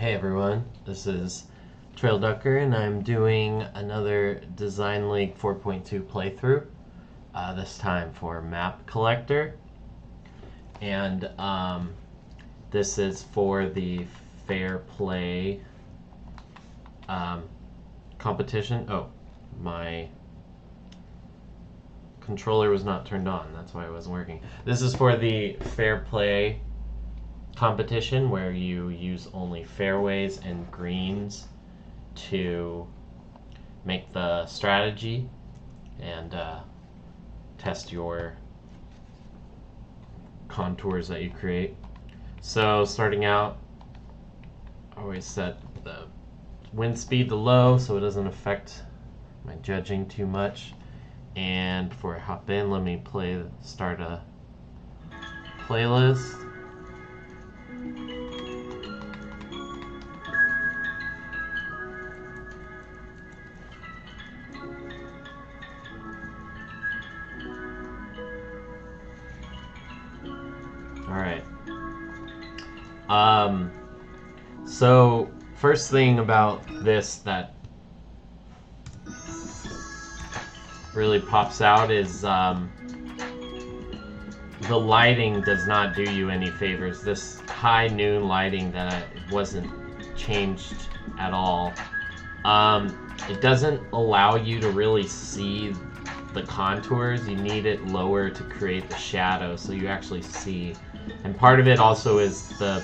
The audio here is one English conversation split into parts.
Hey everyone, this is Trail Ducker and I'm doing another Design League 4.2 playthrough, this time for Map Collector. And this is for the Fair Play competition. Oh, my controller was not turned on, that's why it wasn't working. This is for the Fair Play competition where you use only fairways and greens to make the strategy and test your contours that you create. So starting out, I always set the wind speed to low so it doesn't affect my judging too much. And before I hop in, let me start a playlist. Alright. So first thing about this that really pops out is the lighting does not do you any favors. This high noon lighting that wasn't changed at all. It doesn't allow you to really see the contours. You need it lower to create the shadow so you actually see. And part of it also is the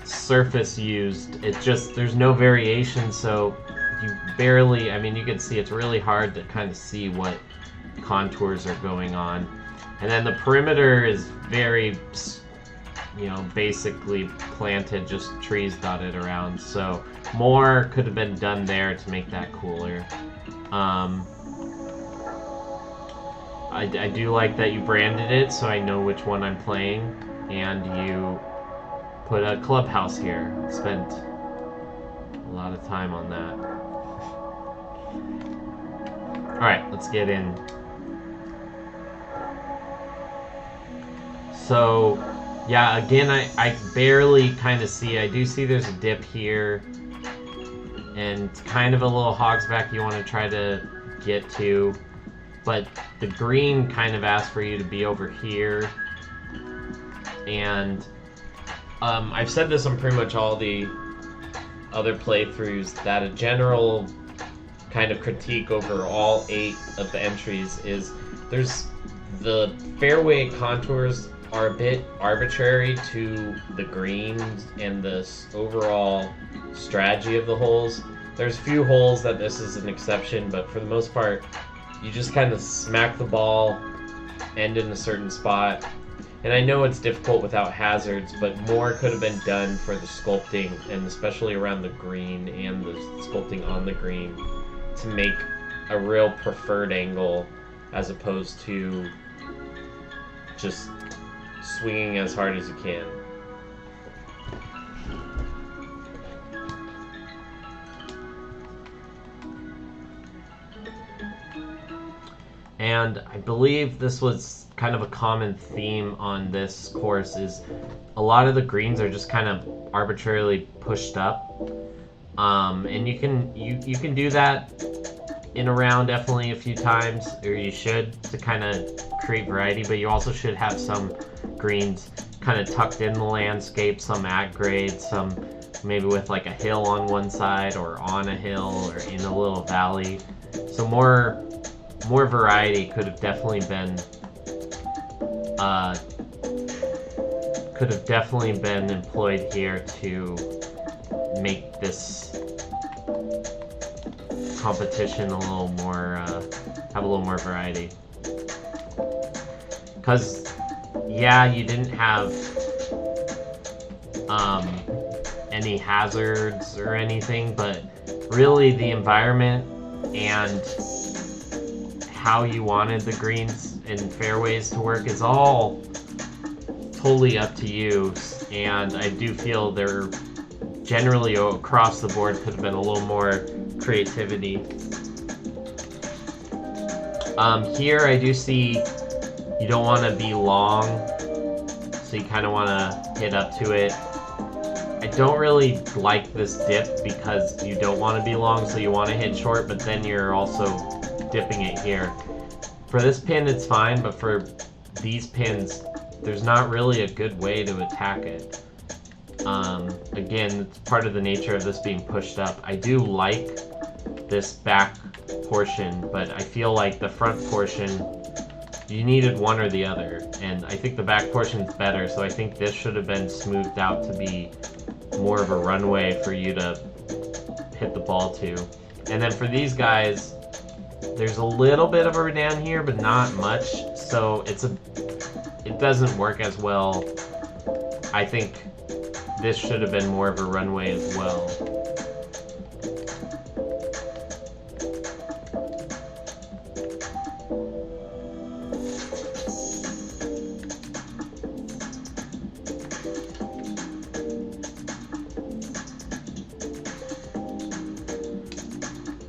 surface used. It just, there's no variation, so you barely, I mean, you can see it's really hard to kind of see what contours are going on. And then the perimeter is very, you know, basically planted, just trees dotted around. So more could have been done there to make that cooler. I do like that you branded it so I know which one I'm playing, and you put a clubhouse here. Spent a lot of time on that. Alright, let's get in. So, yeah, again, I barely kind of see. I do see there's a dip here, and kind of a little hog's back you want to try to get to. But the green kind of asks for you to be over here. And I've said this on pretty much all the other playthroughs, that a general kind of critique over all 8 of the entries is the fairway contours are a bit arbitrary to the greens and the overall strategy of the holes. There's a few holes that this is an exception, but for the most part, you just kind of smack the ball, end in a certain spot. And I know it's difficult without hazards, but more could have been done for the sculpting, and especially around the green and the sculpting on the green, to make a real preferred angle as opposed to just swinging as hard as you can. And I believe this was kind of a common theme on this course, is a lot of the greens are just kind of arbitrarily pushed up. And you can do that in a round definitely a few times, or you should, to kind of create variety, but you also should have some greens kind of tucked in the landscape, some at grade, some maybe with like a hill on one side or on a hill or in a little valley. So more variety could have definitely been employed here to make this competition a little more have a little more variety. Because yeah, you didn't have any hazards or anything, but really the environment and how you wanted the greens and fairways to work is all totally up to you. And I do feel there generally across the board could have been a little more creativity. Here I do see you don't want to be long, so you kind of want to hit up to it I don't really like this dip because you don't want to be long, so you want to hit short, but then you're also dipping it here. For this pin, it's fine, but for these pins, there's not really a good way to attack it. Again, it's part of the nature of this being pushed up. I do like this back portion, but I feel like the front portion, you needed one or the other, and I think the back portion's better, so I think this should have been smoothed out to be more of a runway for you to hit the ball to. And then for these guys, there's a little bit of a down here, but not much, so it doesn't work as well. I think this should have been more of a runway as well.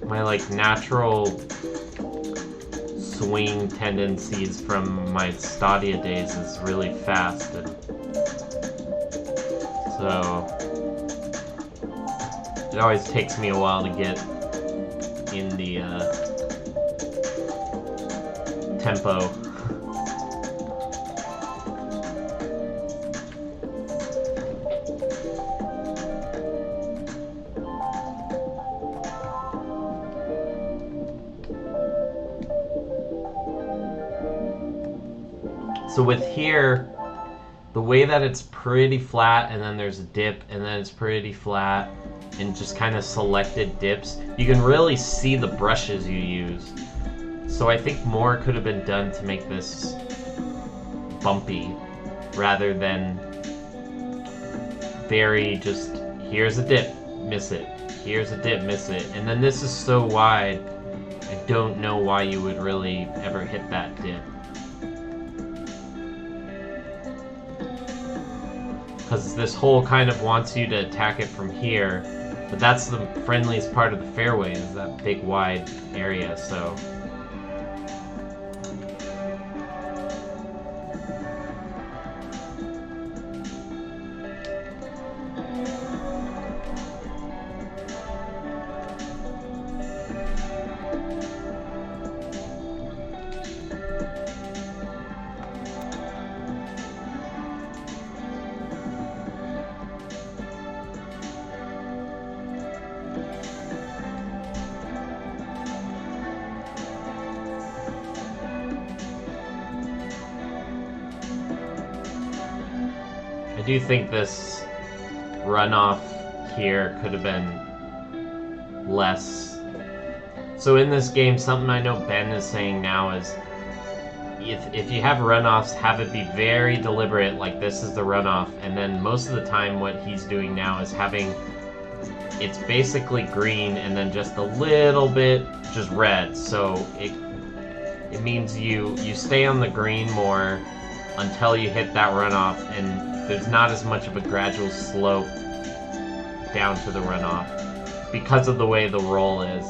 My natural swing tendencies from my Stadia days is really fast, and so it always takes me a while to get in the tempo. So with here, the way that it's pretty flat and then there's a dip and then it's pretty flat and just kind of selected dips, you can really see the brushes you use. So I think more could have been done to make this bumpy rather than very just, here's a dip, miss it, here's a dip, miss it. And then this is so wide, I don't know why you would really ever hit that dip. Because this hole kind of wants you to attack it from here, but that's the friendliest part of the fairway, is that big wide area, so. I do think this runoff here could have been less. So in this game, something I know Ben is saying now is if you have runoffs, have it be very deliberate, like this is the runoff, and then most of the time what he's doing now is having, it's basically green and then just a little bit just red. So it means you stay on the green more until you hit that runoff, and there's not as much of a gradual slope down to the runoff because of the way the roll is.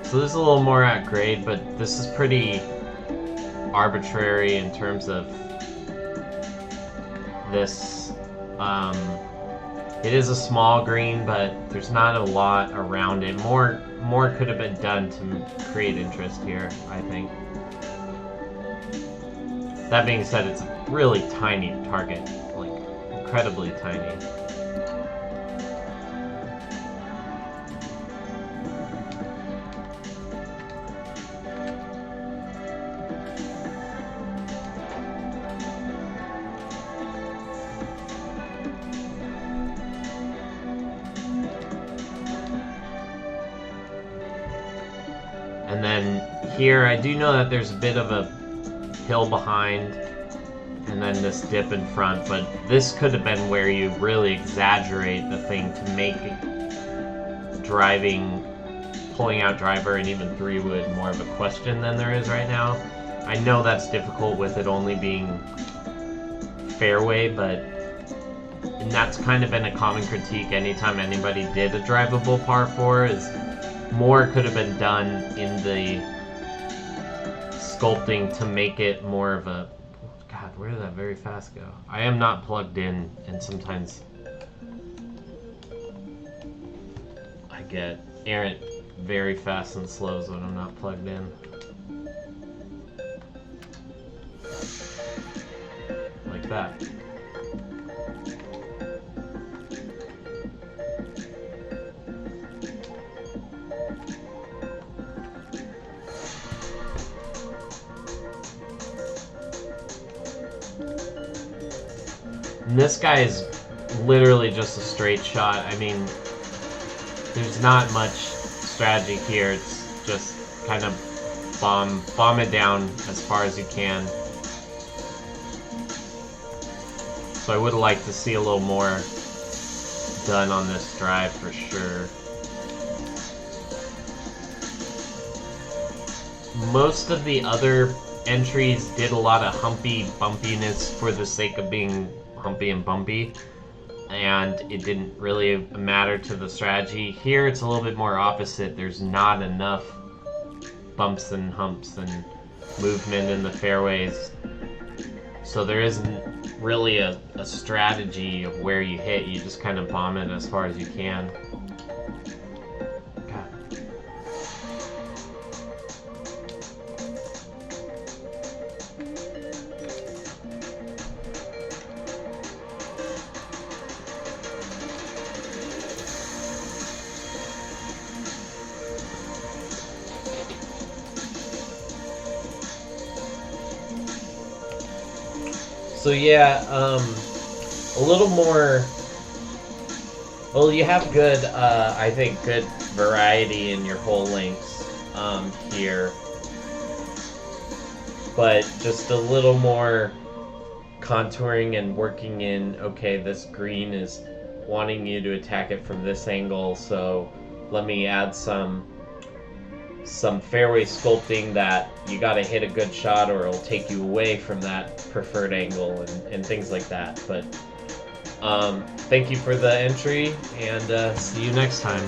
So this is a little more at grade, but this is pretty arbitrary in terms of this. It is a small green, but there's not a lot around it. More could have been done to create interest here, I think. That being said, it's a really tiny target, like incredibly tiny. And then here, I do know that there's a bit of a hill behind, and then this dip in front, but this could have been where you really exaggerate the thing to make driving, pulling out driver, and even 3-wood more of a question than there is right now. I know that's difficult with it only being fairway, but and that's kind of been a common critique anytime anybody did a drivable par 4, is more could have been done in the sculpting to make it more of a... God, where did that very fast go? I am not plugged in, and sometimes I get errant very fast and slows when I'm not plugged in. Like that. And this guy is literally just a straight shot. I mean, there's not much strategy here. It's just kind of bomb it down as far as you can. So I would like to see a little more done on this drive for sure. Most of the other entries did a lot of humpy bumpiness for the sake of being humpy and bumpy, and it didn't really matter to the strategy. Here it's a little bit more opposite. There's not enough bumps and humps and movement in the fairways, so there isn't really a strategy of where you hit. You just kind of bomb it as far as you can. So yeah, a little more, well, you have good, I think, good variety in your hole lengths here, but just a little more contouring and working in, okay, this green is wanting you to attack it from this angle, so let me add some fairway sculpting that you gotta hit a good shot or it'll take you away from that preferred angle and things like that. But thank you for the entry, and see you next time.